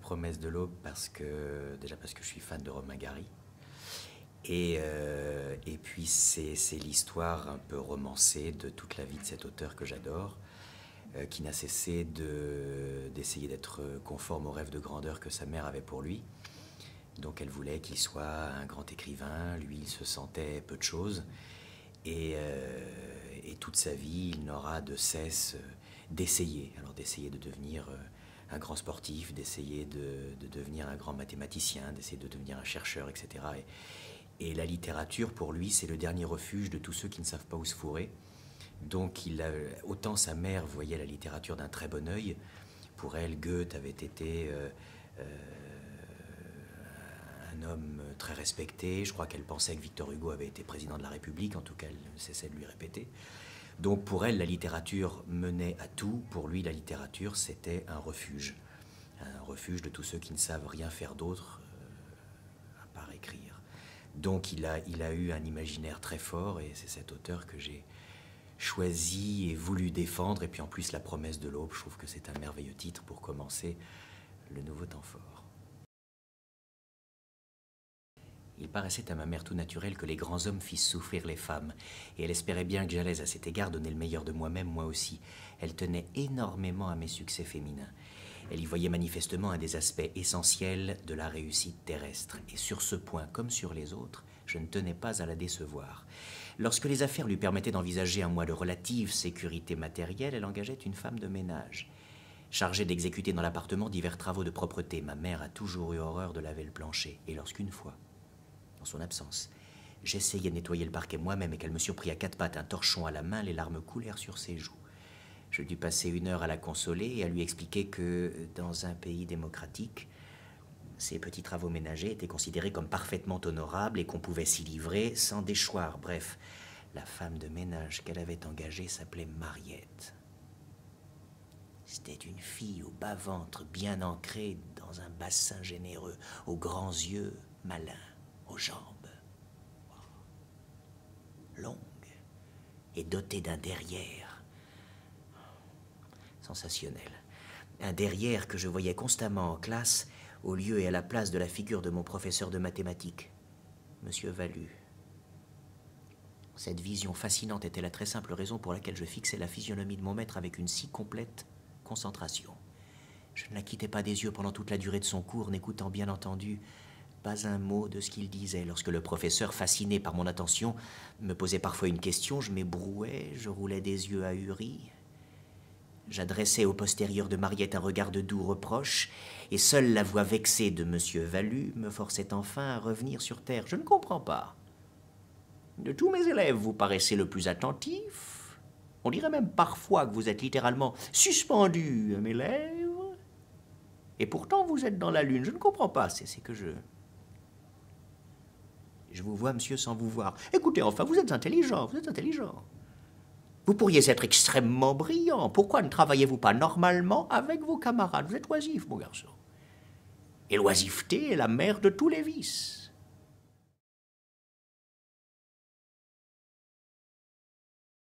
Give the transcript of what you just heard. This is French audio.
promesse de l'aube déjà parce que je suis fan de Romain Gary. Et puis c'est l'histoire un peu romancée de toute la vie de cet auteur que j'adore, qui n'a cessé d'essayer d'être conforme au rêve de grandeur que sa mère avait pour lui. Donc elle voulait qu'il soit un grand écrivain, lui il se sentait peu de choses, et toute sa vie il n'aura de cesse d'essayer, alors d'essayer de devenir un grand sportif, d'essayer de devenir un grand mathématicien, d'essayer de devenir un chercheur, etc. Et la littérature, pour lui, c'est le dernier refuge de tous ceux qui ne savent pas où se fourrer. Donc, autant sa mère voyait la littérature d'un très bon œil, pour elle, Goethe avait été un homme très respecté. Je crois qu'elle pensait que Victor Hugo avait été président de la République, en tout cas, elle ne cessait de lui répéter. Donc, pour elle, la littérature menait à tout. Pour lui, la littérature, c'était un refuge de tous ceux qui ne savent rien faire d'autre à part écrire. Donc il a eu un imaginaire très fort, et c'est cet auteur que j'ai choisi et voulu défendre. Et puis en plus, La promesse de l'aube, je trouve que c'est un merveilleux titre pour commencer le nouveau temps fort. Il paraissait à ma mère tout naturel que les grands hommes fissent souffrir les femmes, et elle espérait bien que j'allais à cet égard donner le meilleur de moi-même, moi aussi. Elle tenait énormément à mes succès féminins. Elle y voyait manifestement un des aspects essentiels de la réussite terrestre. Et sur ce point, comme sur les autres, je ne tenais pas à la décevoir. Lorsque les affaires lui permettaient d'envisager un mois de relative sécurité matérielle, elle engageait une femme de ménage, chargée d'exécuter dans l'appartement divers travaux de propreté. Ma mère a toujours eu horreur de laver le plancher. Et lorsqu'une fois, en son absence, j'essayais de nettoyer le parquet moi-même et qu'elle me surprit à quatre pattes, un torchon à la main, les larmes coulèrent sur ses joues. Je dus passer 1 heure à la consoler et à lui expliquer que, dans un pays démocratique, ces petits travaux ménagers étaient considérés comme parfaitement honorables et qu'on pouvait s'y livrer sans déchoir. Bref, la femme de ménage qu'elle avait engagée s'appelait Mariette. C'était une fille au bas-ventre bien ancrée dans un bassin généreux, aux grands yeux malins, aux jambes longues et dotée d'un derrière sensationnel. Un derrière que je voyais constamment en classe, au lieu et à la place de la figure de mon professeur de mathématiques, Monsieur Valu. Cette vision fascinante était la très simple raison pour laquelle je fixais la physionomie de mon maître avec une si complète concentration. Je ne la quittais pas des yeux pendant toute la durée de son cours, n'écoutant bien entendu pas un mot de ce qu'il disait. Lorsque le professeur, fasciné par mon attention, me posait parfois une question, je m'ébrouais, je roulais des yeux ahuris. J'adressais au postérieur de Mariette un regard de doux reproche, et seule la voix vexée de Monsieur Valu me forçait enfin à revenir sur terre. Je ne comprends pas. De tous mes élèves, vous paraissez le plus attentif. On dirait même parfois que vous êtes littéralement suspendu à mes lèvres. Et pourtant, vous êtes dans la lune. Je ne comprends pas. C'est que je vous vois, monsieur, sans vous voir. Écoutez, enfin, vous êtes intelligent, vous êtes intelligent. Vous pourriez être extrêmement brillant. Pourquoi ne travaillez-vous pas normalement avec vos camarades? Vous êtes oisif, mon garçon. Et l'oisiveté est la mère de tous les vices.